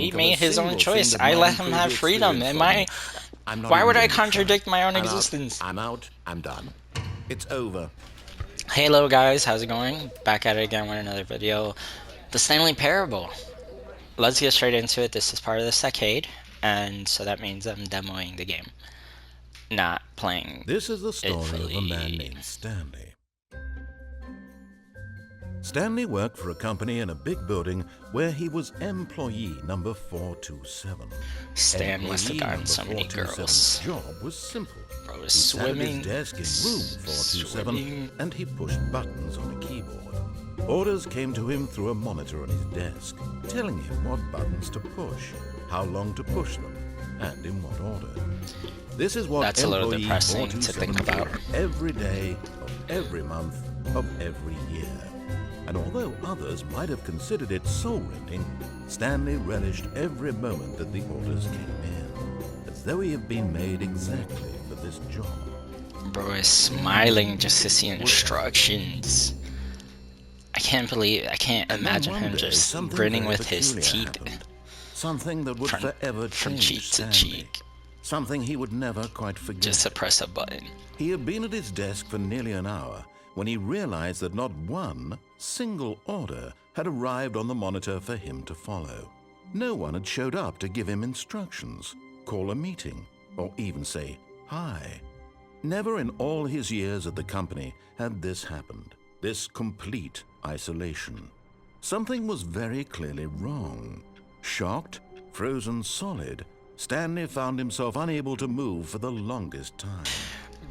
He think of a made his own single choice. thing that I might let him improve have the freedom. experience Am for I? me. I'm not Why even would I going to try. contradict my own I'm out. existence? I'm out. I'm done. It's over. Hey, hello guys, how's it going? Back at it again with another video. The Stanley Parable. Let's get straight into it. This is part of the Sackade, and so that means I'm demoing the game, not playing This is the it story of a man fully. named Stanley. Stanley worked for a company in a big building where he was employee number 427. Stan must have gotten so many 427's girls. job was simple. Bro, He sat at his swimming. desk in room 427 Swimming. and he pushed buttons on a keyboard. Orders came to him through a monitor on his desk, telling him what buttons to push, how long to push them, and in what order. This is what That's a little employee depressing to 427 think about. did every day of every month of every year. And although others might have considered it soul-rending, Stanley relished every moment that the orders came in, as though he had been made exactly for this job. Bro is smiling just to see instructions. I can't And then imagine one him day, just something grinning very with his peculiar teeth happened. Something that would from forever change cheek to Stanley. cheek, Something he would never quite forget. just to press a button. He had been at his desk for nearly an hour when he realized that not one single order had arrived on the monitor for him to follow. No one had showed up to give him instructions, call a meeting, or even say hi. Never in all his years at the company had this happened, this complete isolation. Something was very clearly wrong. Shocked, frozen solid, Stanley found himself unable to move for the longest time.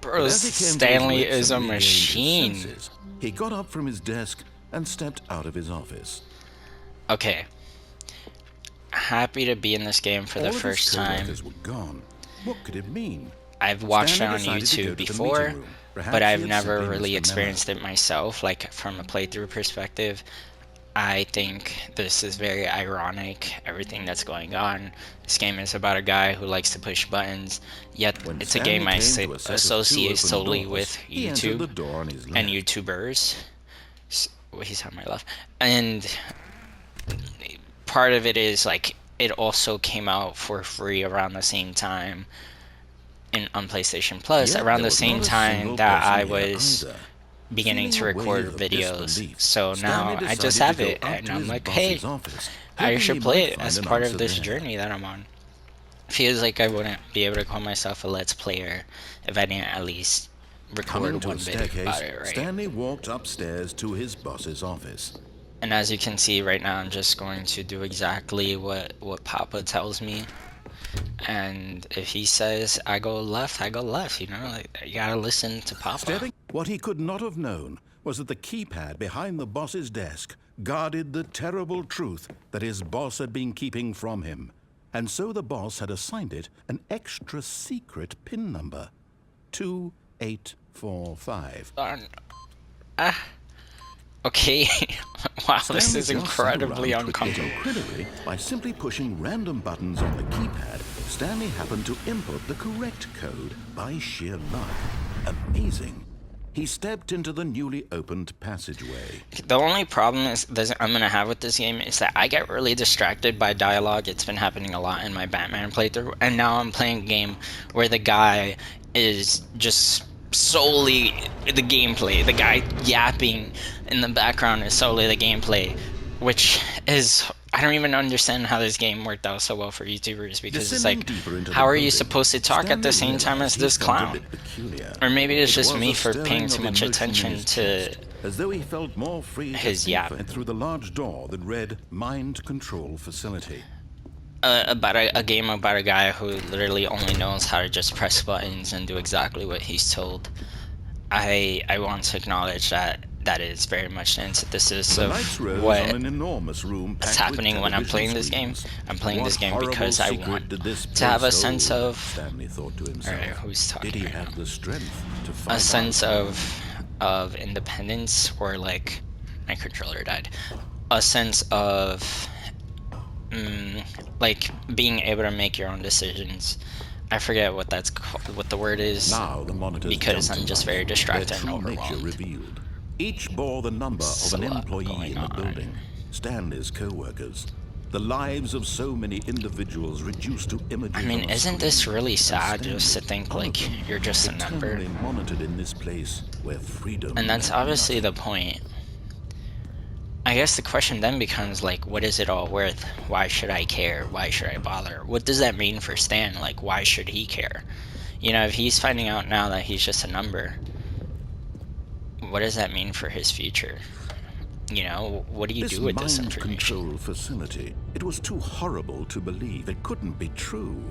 Bro, As he came to his Stanley wits is a and regained his machine. senses, he got up from his desk and stepped out of his office. Okay. Happy to be in this game for All the of his first time. co-workers were gone. What could it mean? I've watched it on Stanley decided to go YouTube to the before, meeting room. Perhaps but he I've had never simply really missed the memo. experienced it myself, like from a playthrough perspective. I think this is very ironic, everything that's going on. This game is about a guy who likes to push buttons, yet When it's a Stanley game I came to a set of two associate open solely doors, with he entered the YouTube door on his and left. YouTubers. He's on my left. And part of it is like it also came out for free around the same time on PlayStation Plus, Yet around there the was same not a time single that person I here was either. beginning to Feeling a record wave of videos. disbelief, So now Stanley I just decided have to go it, up and to I'm his like, boss's hey, office, I hoping should he play might it find as an part of answer this there. journey that I'm on. Feels like I wouldn't be able to call myself a Let's Player if I didn't at least Coming record to a one video about staircase, it, right? Stanley walked upstairs to his boss's office. And as you can see right now, I'm just going to do exactly what Papa tells me. And if he says I go left, I go left, you know? Like, you gotta listen to Papa. What he could not have known was that the keypad behind the boss's desk guarded the terrible truth that his boss had been keeping from him. And so the boss had assigned it an extra secret PIN number, 2845. Okay. Wow, this Stanley is just sat incredibly around twiddling uncomfortable. incredibly, by simply pushing random buttons on the keypad, Stanley happened to input the correct code by sheer luck. Amazing. He stepped into the newly opened passageway. The only problem I'm gonna have with this game is that I get really distracted by dialogue. It's been happening a lot in my Batman playthrough, and now I'm playing a game where the guy is just solely the gameplay. The guy yapping in the background is solely the gameplay, which is, I don't even understand how this game worked out so well for YouTubers, because it's like, how are you supposed to talk at the same time as this clown? Or maybe it's just me for paying too much attention to as though he felt more free his yap. through the large door that read Mind Control Facility. About a game about a guy who literally only knows how to just press buttons and do exactly what he's told. I want to acknowledge that is very much the antithesis of what is happening when I'm playing this game. I'm playing this game because I want to have a sense of, alright, who's talking right now? A sense of independence, or like, my controller died. A sense of like being able to make your own decisions. I forget what that's called, what the word is, because I'm just very distracted and overwhelmed. Each bore the number of an employee in the building, Stanley's co-workers. The lives of so many individuals reduced to images I mean, on a isn't this screen. really And sad Stanley, just to think one of like them, you're just a number? eternally monitored in this place where And freedom that's meant obviously the nothing. point. I guess the question then becomes like, what is it all worth? Why should I care? Why should I bother? What does that mean for Stan? Like, why should he care? You know, if he's finding out now that he's just a number, what does that mean for his future? You know, what do you This do with this mind information? control facility, it was too horrible to believe. It couldn't be true.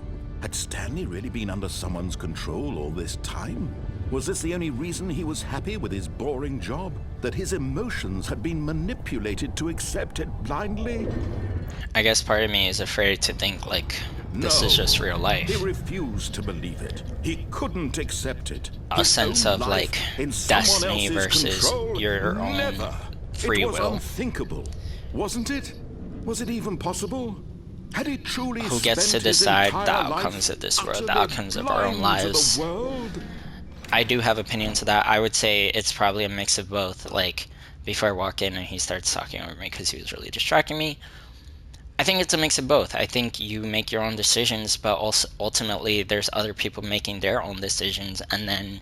Had Stanley really been under someone's control all this time? Was this the only reason he was happy with his boring job? That his emotions had been manipulated to accept it blindly? I guess part of me is afraid to think like this is No. just real He life. refused to believe it. He couldn't accept it. A His sense own of like life in someone destiny else's versus control? your own Never. free It was will. unthinkable, wasn't it? Was it even possible? Had he truly Who gets to spent his decide the entire outcomes life of this world, the utterly outcomes of our own blind to lives? the world? I do have opinions of that. I would say it's probably a mix of both. Like, before I walk in and he starts talking over me because he was really distracting me, I think it's a mix of both. I think you make your own decisions, but also ultimately there's other people making their own decisions, and then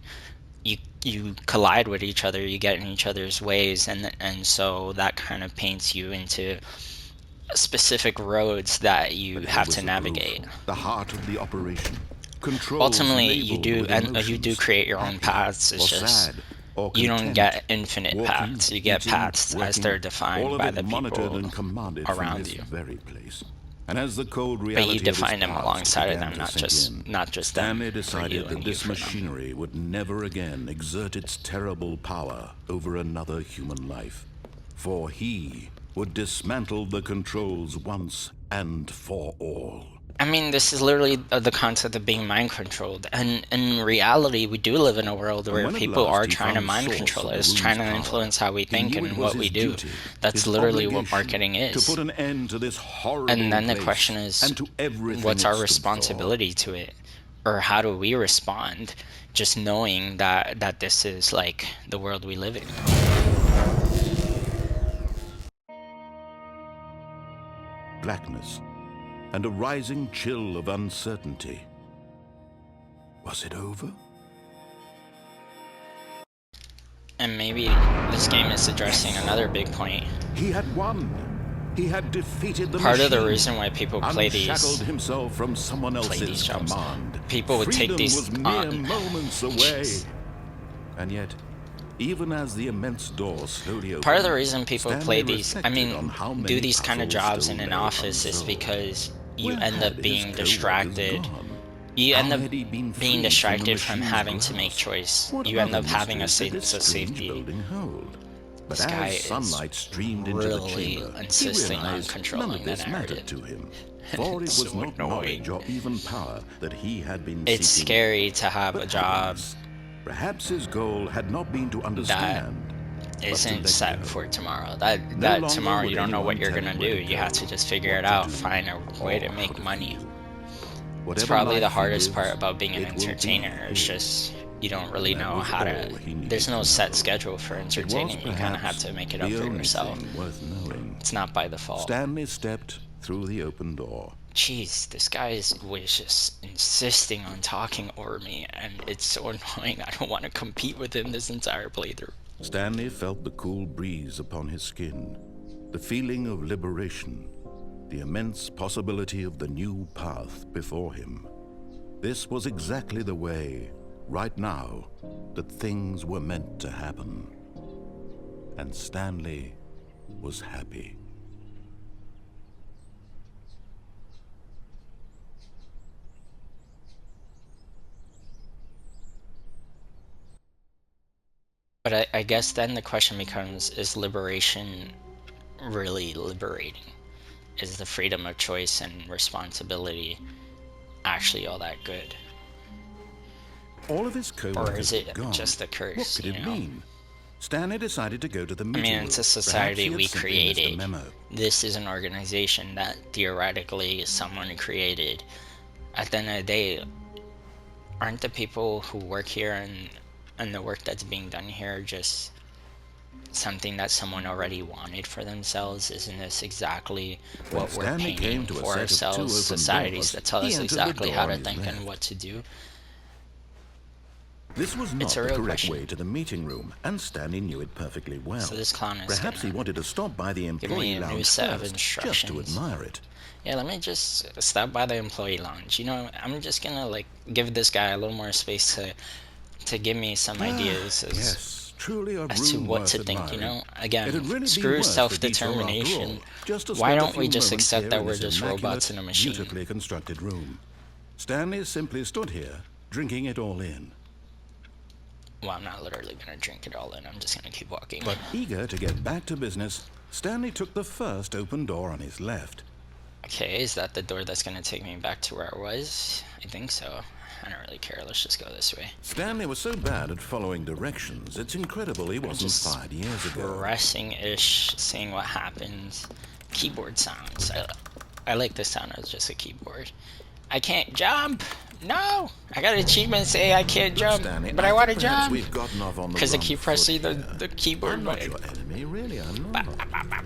you collide with each other, you get in each other's ways, and so that kind of paints you into specific roads that you But here have was to the proof, navigate. the heart of the operation. Controls Ultimately, you labeled do, with and you do emotions, create your own happy paths. or It's just sad or you don't content. get infinite Walking, paths. You get eating, paths as working, they're all defined of by it the monitored people and commanded from around this you. very place. And as the cold But you reality of his define them past alongside of began them, to sink in, not just them Stanley for you decided that and you this for them. machinery would never again exert its terrible power over another human life. For he would dismantle the controls once and for all. I mean, this is literally the concept of being mind controlled, and in reality, we do live in a world And where when at people are last he trying to found the mind source control of the us, room's trying to power, influence how we he think knew it and was what we his do. duty, That's his literally what obligation, marketing to is. put an end to this horrible And then the place question is, and to everything what's it our stood for. responsibility to it? Or how do we respond just knowing that this is like the world we live in? Blackness and a rising chill of uncertainty. Was it over? And maybe this game is addressing another big point. He had won. He had defeated the Part machine. of the reason why people Unshackled himself from someone play else's these jobs, command. people would take Freedom these was mere on. moments away. Jeez. And yet, even as the immense door slowly opened, Part of the reason people Stanley play these, I reflected on mean, how do many these kind of puzzles jobs still in an lay office is unsolved. because you Where end had up his being co-workers distracted. gone? You How end up had he been being freed from the distracted from machine's having to make grasp? choice. What You end other up having a mysteries did sense this of strange safety. building hold? But This guy as is sunlight streamed into the really chamber, he insisting on realized controlling none of the this mattered narrative. to him. For it It's was so not annoying. knowledge or even power that he had been It's seeking, scary to have but a job happiness. Perhaps his goal had not been to understand, but to isn't let set go. for tomorrow. No That longer tomorrow would you don't know what anyone you're tell gonna him do. where to You have go, to just figure what it to out, do, find a way or to how make to money. feel. It's Whatever probably the life he hardest part lives, about being an it will be entertainer. It's his. just you don't really And that know was how to. all he needed There's no to set know. schedule for It was entertaining. You kind of have perhaps to make it up the for only yourself. thing worth knowing. It's not by default. Stanley stepped through the open door. Jeez, this guy was just insisting on talking over me, and it's so annoying. I don't want to compete with him this entire playthrough. Stanley felt the cool breeze upon his skin, the feeling of liberation, the immense possibility of the new path before him. This was exactly the way, right now, that things were meant to happen. And Stanley was happy. But I guess then the question becomes, is liberation really liberating? Is the freedom of choice and responsibility actually all that good? All of his Or co-workers is were it gone. just a What curse, could you it know? mean? Stanley decided to go to the I meeting mean, room. it's a Perhaps society he had we simply missed a created. memo. This is an organization that theoretically someone created. At the end of the day, aren't the people who work here and the work that's being done here just something that someone already wanted for themselves? Isn't this exactly When what we're Stanley came painting to a for set of two ourselves? open Societies doors, that tell he us entered the exactly how door to on his think and left. what to do? This was It's not a the real correct question. way to the meeting room, and Stanley knew it perfectly well. So this clown is Perhaps he gonna wanted to stop by the give me employee a new lounge set of first, just to instructions. admire it. Yeah, let me just stop by the employee lounge. You know, I'm just gonna like give this guy a little more space to give me some ideas Yes, truly a as to room what worth to think, you admiring. know? It Again, had really been screw worth the detour after self-determination. all, just to Why spend a don't we few just moments accept here that in we're this just robots immaculate, in a machine? beautifully constructed room. Stanley simply stood here, drinking it all in. Well, I'm not literally gonna drink it all in, I'm just gonna keep walking. But eager to get back to business, Stanley took the first open door on his left. Okay, is that the door that's gonna take me back to where I was? I think so. I don't really care, let's just go this way. Stanley was so bad at following directions, it's incredible he wasn't Just 5 years ago. pressing-ish, seeing what happens. Keyboard sounds. I like the sound of just a keyboard. I can't jump! No! I got achievements say I can't Look, jump, Stanley, but I want to think perhaps jump! we've gotten off on the Because I wrong keep foot pressing here. the keyboard I'm not button. your enemy, really, I'm not.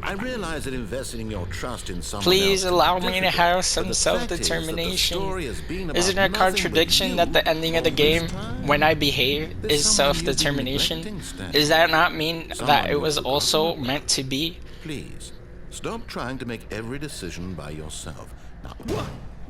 I realize that investing your trust in someone Please else allow can be me to difficult, have but some the fact is that the self-determination. story has been about Isn't it a nothing but contradiction you that the ending of the all game, this time? when I behave, There's is someone you've been self-determination? neglecting, Stanley. Does that not mean that Someone it you've was forgotten also about. meant to be? Please, stop trying to make every decision by yourself. Now, what?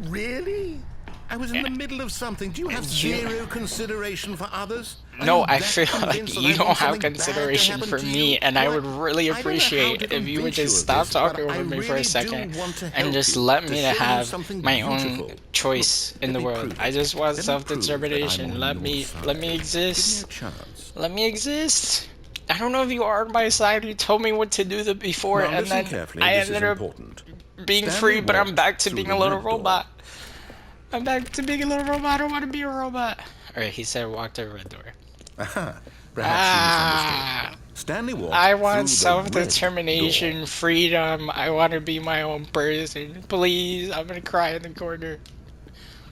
Really? I was in the middle of something. Do you have zero consideration for others? No, I feel like you don't have consideration for me, and I would really I don't know how appreciate to if you would convince you just of stop this, talking but I over me for really a do second want to and help just you, let to me to show you have something my beautiful. own choice Look, in let the me world. prove I it. just want Let me prove that I'm self-determination. on Let your me side. let me Give me a exist. chance. Let me exist. I don't know if you are on my side. You told me what to do before, Now and listen then carefully. I This is ended up important. being Stanley free, but I'm walked back to through being the a little red door. robot. I'm back to being a little robot. I don't want to be a robot. Alright, he said walk to the red door. Aha, perhaps you misunderstood. Stanley walked I through want the self-determination, red door. freedom. I want to be my own person. Please, I'm gonna cry in the corner.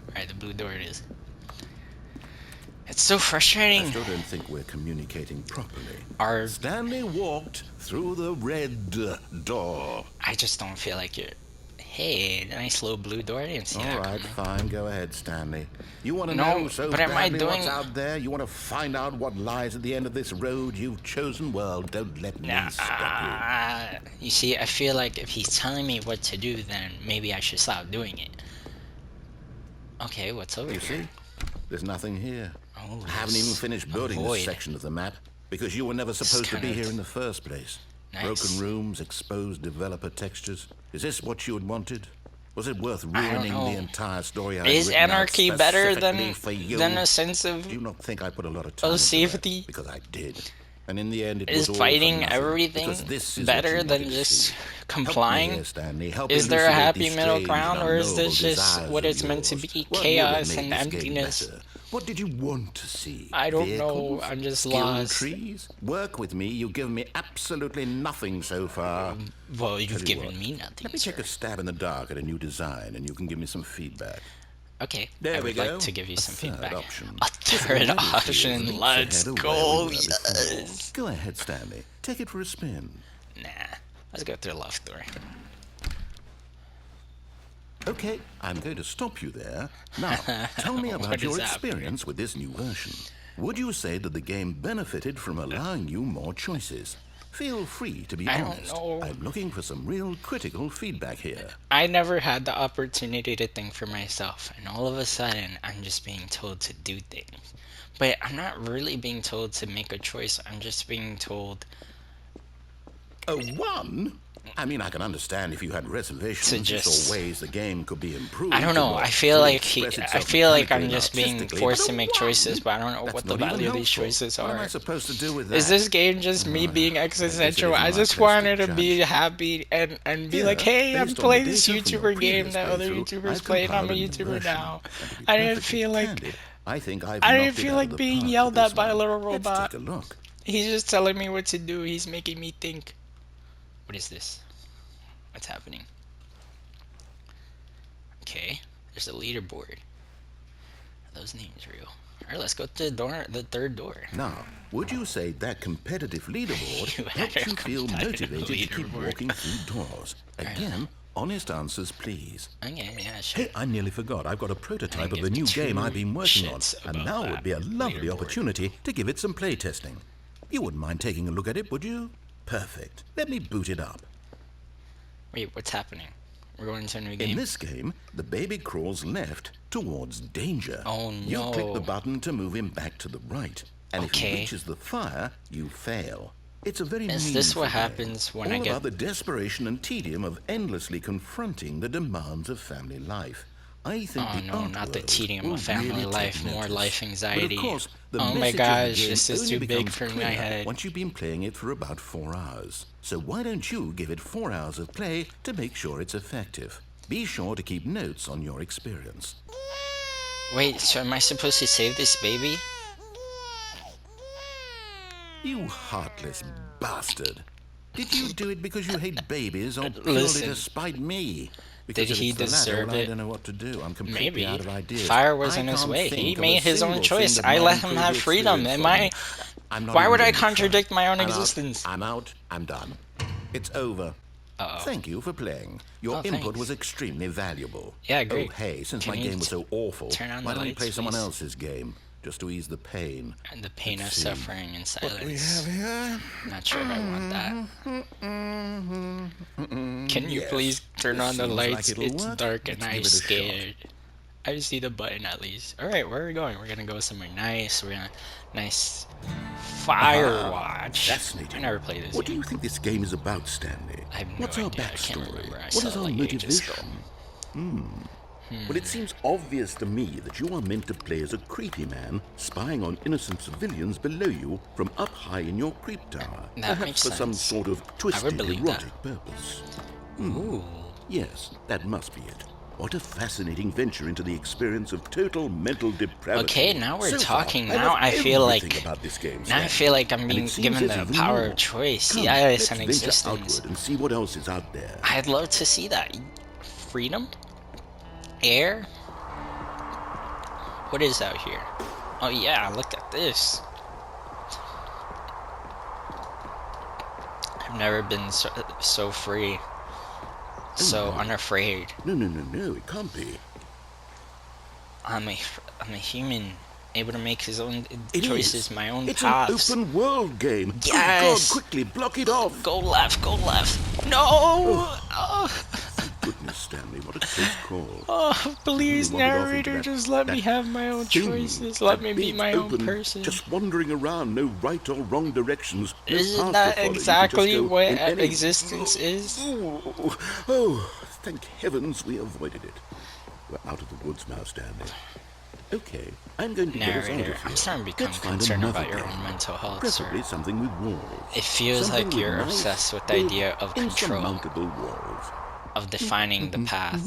Alright, the blue door it is. It's so I frustrating. still don't think we're communicating properly. Our, Stanley walked through the red door. I just don't feel like you're. Hey, nice little blue door. I didn't see All that right, coming. fine, go ahead, Stanley. You want to No, know so but am I badly what's doing- out there? You want to find out what lies at the end of this road you've chosen? Well, don't let me stop You see, I feel like if he's telling me what to do, then maybe I should stop doing it. Okay, what's over you. here? You see? There's nothing here. Oh, I haven't even finished building void. this section of the map because you were never supposed to be kind of here in the first place. nice. Broken rooms, exposed developer textures. Is this what you had wanted? Was it worth I don't ruining know. the entire story I'd Is written out anarchy better specifically for you? than a sense of Do you not think I put a lot of time into safety? that? Because I did. And in the end, it Is was all for fighting nothing, everything because this is better what you than wanted to just see. complying? Help me here, Stanley. Help Is there a elucidate happy these middle strange ground, and or is this unknowable just desires what of it's meant to yours. be? What Chaos would have and made this game emptiness. better? What did you want to see? I don't know. Vehicles? I'm just Skill lost. trees? Work with me. You've given me absolutely nothing so far. Well, you've Tell you given what, me nothing, Let me sir. take a stab in the dark at a new design, and you can give me some feedback. Okay, There I we would go. like to give you some third feedback. option. A third Already option. feels Let's leaps ahead of go. where we were before. Yes. Go ahead, Stanley. Take it for a spin. Nah. Let's go through the left door. Okay, I'm going to stop you there. Now, tell me What about is your happening? experience with this new version. Would you say that the game benefited from allowing you more choices? Feel free to be I don't honest. know. I'm looking for some real critical feedback here. I never had the opportunity to think for myself, and all of a sudden, I'm just being told to do things. But I'm not really being told to make a choice. I'm just being told A one? I mean, I can understand if you had reservations. To You just- saw ways the game could be improved. I don't to know. more I feel fully like express I itself feel like I'm mechanically and just being artistically, forced but to a make one? choices, but I don't know That's what the not even value of these helpful. choices What am I are. supposed to do with that? Is this game just me being existential? isn't I my just place to wanted to be judge. happy and be Here, like, hey, I'm based on the playing this data from your YouTuber game previous that other playthrough, YouTubers I've play, and I'm a compiled new YouTuber version. now. And to be I didn't perfectly feel like candid, I think I've I didn't knocked it feel out like of the being park yelled with at this by a one. little Let's robot. take a look. He's just telling me what to do. He's making me think. What is this? What's happening? Okay, there's a leaderboard. Are those names real? Alright, let's go to the third door. Now, would you say that competitive leaderboard You had helps a you feel competitive motivated to keep leaderboard. walking through doors? Again, honest answers, please. Okay, yeah, sure. Hey, I nearly forgot. I've got a prototype I of the give new two game I've been working on, shits and about now that would be a lovely leaderboard. opportunity to give it some playtesting. You wouldn't mind taking a look at it, would you? Perfect. Let me boot it up. Wait, what's happening? We're going into a new In game? this game, the baby crawls left towards danger. Oh, You no. click the button to move him back to the right, and if he Okay. reaches the fire, you fail. It's a very Is this what meaningful game, happens when all I get... about the desperation and tedium of endlessly confronting the demands of family life. I think Oh the no, art not the world tedium will of family really take life, more notice. life anxiety. But of course, the Oh my message of the gosh, game this is only too big becomes for my clear head. once you've been playing it for about 4 hours. So why don't you give it 4 hours of play to make sure it's effective? Be sure to keep notes on your experience. Wait, so am I supposed to save this baby? You heartless bastard. Did you do it because you hate babies or purely Listen, to spite me? Because did if he it's the latter, deserve well, I it? don't know what to do. I'm completely Maybe. out of ideas. Fire was I in his can't way. He think of a made his own single choice. thing that I might let him improve have the freedom. experience Am for I... me. I'm not Why even would I going to try. contradict my own I'm out. existence? I'm out. I'm done. It's over. Uh-oh. Thank you for playing. Your Oh, input thanks. was extremely valuable. Yeah, great. Oh, hey, since Can my you game was so awful, turn on why the don't you lights, play someone please? else's game, just to ease the pain? And the pain of Let's see. suffering and What do we silence. have here? Not sure if I want that. Can you Yes, please turn this on the seems like lights? it'll It's work. dark and Let's I'm give it a shot. scared. I just see the button at least. Alright, where are we going? We're gonna go somewhere nice. We're gonna... Nice... Firewatch. Fascinating. I never played this What do game. you think this game is about, Stanley? I have no What's our idea. I can't backstory? remember. I What saw is it our like ages ago. motivation? Well, it seems obvious to me that you are meant to play as a creepy man spying on innocent civilians below you from up high in your creep tower. That perhaps makes for some sense. sort of twisted believe that. erotic purpose. Ooh. Yes, that must be it. What a fascinating venture into the experience of total mental depravity. Okay, now we're So far, talking. I Now love I feel everything like... about this game, Now I Stanley. feel like I'm And being it seems given there's the even power more. of choice. Come, Yes, let's and venture existence. outward and see what else is out there. I'd love to see that. Freedom? Air? What is out here? Oh yeah, look at this. I've never been so free. So unafraid. No, it can't be. I'm a human, able to make his own It choices, is. my own It's paths. an open world game. Yes! Oh God, quickly, block it off. Go left, go left. No! Oh, Goodness, Stanley, what a close call. oh, please, Really wandered off into narrator, that- just let me that have my own thing, choices. Let that me be big, my own open, person. Just wandering around, no right or wrong directions. No Isn't path that to follow. You can just exactly go what in any- existence is? Oh, thank heavens we avoided it. We're out of the woods now, Stanley. Okay, I'm going to get us out of Narrator, here. I'm starting to become Let's find concerned another about your game. own mental health, Preferably sir. something with walls. It feels Something like with you're nice, obsessed with the big, idea of control, insurmountable walls. of defining the path.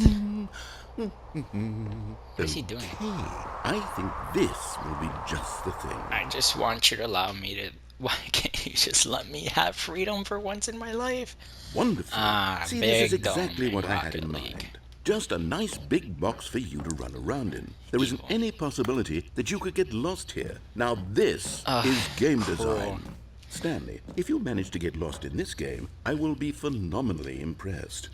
What is he doing? I think this will be just the thing. I just want you to allow me to... Why can't you just let me have freedom for once in my life? Wonderful. See, this is big exactly dome what in I had in Rocket League. mind. Just a nice big box for you to run around in. There isn't Evil. any possibility that you could get lost here. Now this is game design. Stanley, if you manage to get lost in this game, I will be phenomenally impressed.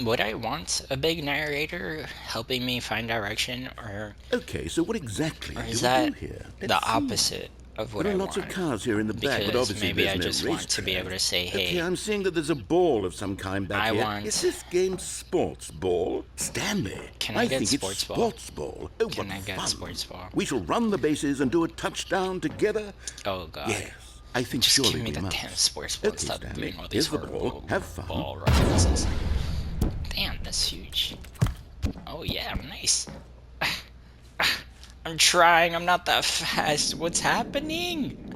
Would I want a big narrator helping me find direction, or Okay, so what exactly do is we that do here? the Let's see. opposite of what There I are lots want? of cars here in the back, but Because obviously maybe there's I no just want to be racetrack. able to say, Okay, hey, I'm seeing that there's a ball of some kind back I here. want- Is this game sports ball? Stanley, Can I get think sports it's ball? sports ball. Oh, Can what I get fun. sports ball? We shall run the bases and do a touchdown together. oh god. Yes, I think Just surely give me we the must. damn sports ball and Okay, stop Stanley, doing all these here's the ball. horrible Have fun. ball references. Damn, that's huge. Oh yeah, nice. I'm trying, I'm not that fast. What's happening?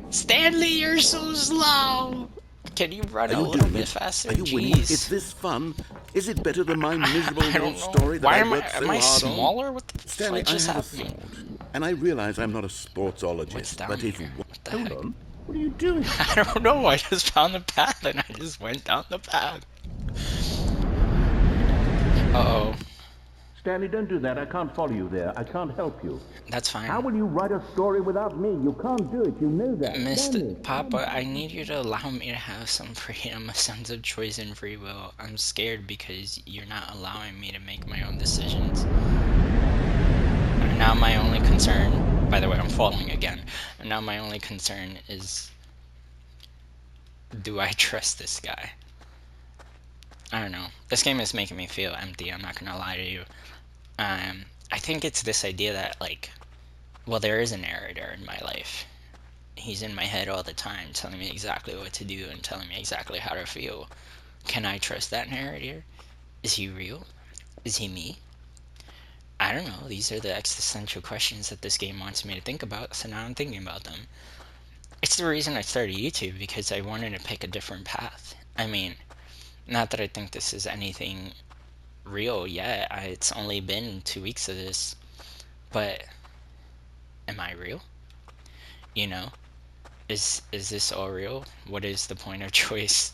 Stanley, you're so slow. Can you run Are a you little doing bit it? faster? Are you winning? Jeez. Is this fun? Is it better than my miserable I little don't know. story that Why I am worked so am I hard on? smaller? What the Stanley, fuck I just have a happening? thought, and I realize I'm not a sportsologist, What's down but if here? What the hold heck? on, what are you doing? I don't know. I just found the path and I just went down the path. Uh-oh. Stanley, don't do that. I can't follow you there. I can't help you. That's fine. How will you write a story without me? You can't do it. You know that. Mr. Papa, I need you to allow me to have some freedom, a sense of choice and free will. I'm scared because you're not allowing me to make my own decisions. And now my only concern, by the way, I'm falling again. And now my only concern is, do I trust this guy? I don't know. This game is making me feel empty, I'm not gonna lie to you. I think it's this idea that, like, well, there is a narrator in my life. He's in my head all the time, telling me exactly what to do and telling me exactly how to feel. Can I trust that narrator? Is he real? Is he me? I don't know. These are the existential questions that this game wants me to think about, so now I'm thinking about them. It's the reason I started YouTube, because I wanted to pick a different path. I mean, not that I think this is anything real yet. It's only been 2 weeks of this, but am I real? You know? Is this all real? What is the point of choice?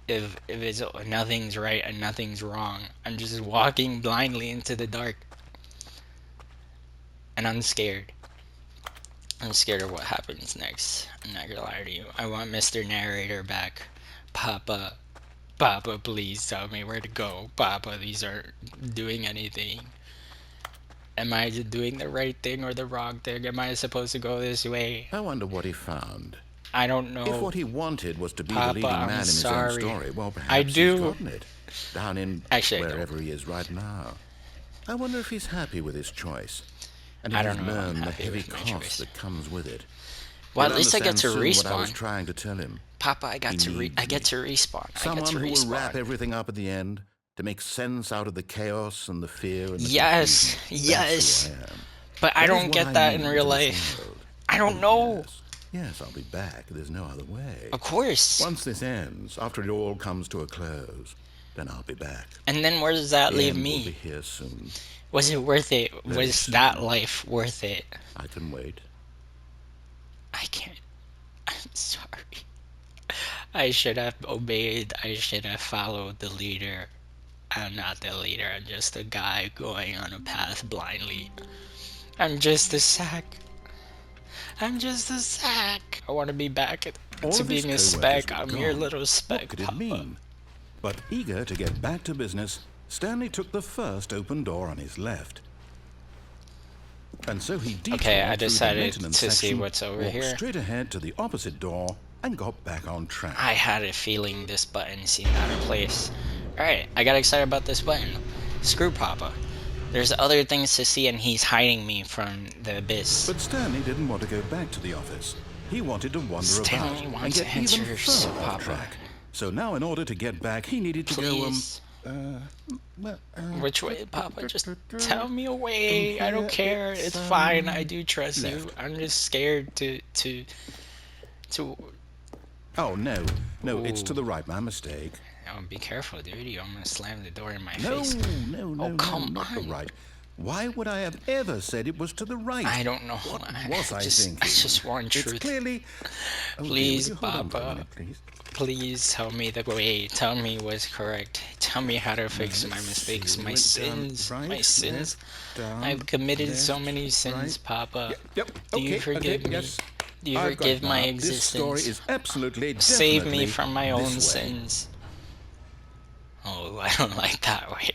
If it's nothing's right and nothing's wrong, I'm just walking blindly into the dark. And I'm scared. I'm scared of what happens next. I'm not gonna lie to you. I want Mr. Narrator back. Papa. Papa, please tell me where to go. Papa, these aren't doing anything. Am I doing the right thing or the wrong thing? Am I supposed to go this way? I wonder what he found. I don't know. If what he wanted was to be Papa, the leading I'm man in his sorry. own story, well, perhaps I do. he's gotten it. Down in Actually, wherever he is right now. I wonder if he's happy with his choice. And if I don't he's know if I'm learned the happy heavy with my cost choice. that comes with it. Well, He'll at least I get understand to soon what I was respawn. trying to tell him. Papa, I get He to needs I get me. to respawn. I Someone get to who will wrap respawn. everything up at the end to make sense out of the chaos and the fear and the Yes, confusion. yes. That's who I am. But I That is don't what get I that in mean real to this life. world. I don't Oh, know. Yes. Yes, I'll be back. There's no other way. Of course. Once this ends, after it all comes to a close, then I'll be back. And then where does that The leave end will be me? here soon. Was it worth it? Very Was soon. that life worth it? I can wait. I can't. I'm sorry. I should have obeyed. I should have followed the leader. I'm not the leader. I'm just a guy going on a path blindly. I'm just a sack. I'm just a sack. I want to be back All to of his being a co-workers speck. were I'm your gone. little speck, What could it Papa. mean? But eager to get back to business, Stanley took the first open door on his left. And so he detoured Okay, I through the decided maintenance to see section, what's over walked here. straight ahead to the opposite door, and got back on track. I had a feeling this button seemed out of place. Alright, I got excited about this button. Screw Papa. There's other things to see and he's hiding me from the abyss. But Stanley didn't want to go back to the office. He wanted to wander Stanley about and wants get even answers, further off Papa. track. So now, in order to get back, he needed to Please. Which way, Papa? Just tell me a way. I don't care. It's fine. I do trust you. left. I'm just scared to Oh, no, it's to the right. My mistake. Oh, be careful, dude. You almost slammed the door in my No, face. no, Oh, come not the on. right. Why would I have ever said it was to the right? I don't know. What I was I thinking? I just want It's truth. clearly... Okay, Please, will you hold on for a Papa. minute, please? Please tell me the way. Tell me what's correct. Tell me how to fix my Let's mistakes, see, my went sins, down, my right, sins. left, down, I've committed so left, many sins, right. Papa. Yep, Do you okay, forgive me? yes. Do you I've got forgive it my now. existence? This story is absolutely, Save me definitely from my own this way. sins. Oh, I don't like that way.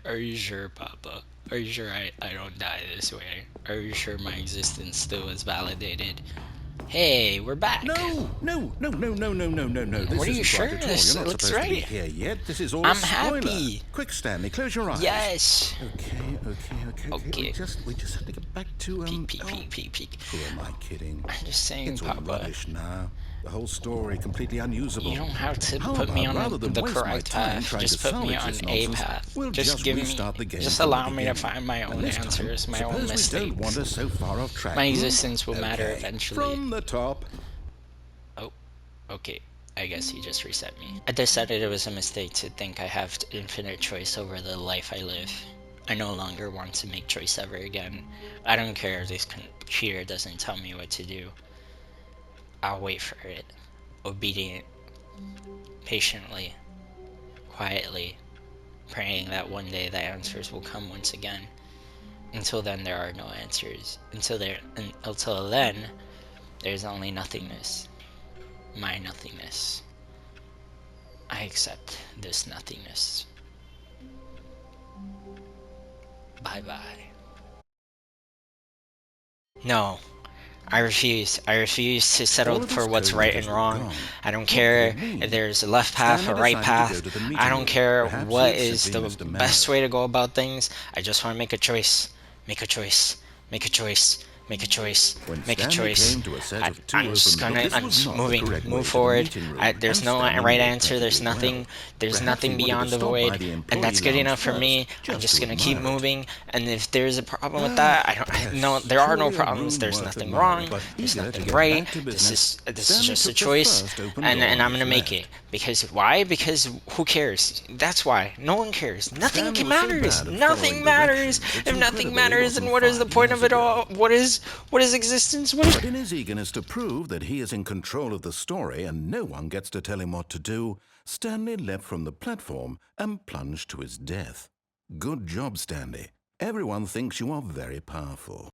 Are you sure, Papa? Are you sure I don't die this way? Are you sure my existence still is validated? Hey, we're back. No. This What are you isn't sure? right at all. This You're not looks supposed to be right. here yet. This is all I'm a spoiler. happy. Quick, Stanley, close your eyes. Yes. Okay. Okay. We just have to get back to Peek. Who am I kidding? I'm just saying, It's all Papa. rubbish now. The whole story completely unusable. You don't have to How put me about on rather than the waste my correct time path. trying Just to put me salvage on this a nonsense, path. we'll Just give me. restart the game Just from the allow me to beginning. find my And own this time, answers, my own suppose we don't mistakes. wander so far off track. My hmm? existence will matter Okay, eventually. From the top. Oh, okay. I guess he just reset me. I decided it was a mistake to think I have infinite choice over the life I live. I no longer want to make choice ever again. I don't care if this computer doesn't tell me what to do. I'll wait for it. Obedient. Patiently. Quietly. praying that one day the answers will come once again. Until then, there are no answers. Until then, there's only nothingness. My nothingness. I accept this nothingness. Bye bye. No. I refuse. I refuse to settle All of for his what's right and co-workers were wrong. gone. I don't What could care it mean? if there's a left path, Stanley a right decided to go path. to the I meeting don't room. care Perhaps what he'd is simply the missed a best memo. way to go about things. I just want to make a choice. Make a choice. Make a choice. Make a choice. When Make a Stanley choice. came to a set of two I'm just open gonna. books, this I'm was just not the moving. correct Move way to the forward. meeting room, There's and no Stanley right knew it answer. There's perfectly nothing. well. There's Perhaps he nothing wanted to beyond the stop by void, the and employee that's good lounge enough for first, me. I'm just just to gonna keep admire it. moving. And if there's a problem with that, I don't. No, Yes, there are no truly a problems. room There's worth nothing admiring. wrong. But There's eager to nothing get right. back to This business, is Stanley just a took the choice, first open and door on I'm his gonna make it. left. Because why? Because who cares? That's why. No one cares. Nothing Stanley can was so matters. bad at following Nothing matters. directions, it's If nothing incredible he matters, then wasn't what is the fired point years of it all? ago. What is existence? What is But in his eagerness to prove that he is in control of the story and no one gets to tell him what to do, Stanley leapt from the platform and plunged to his death. Good job, Stanley. Everyone thinks you are very powerful.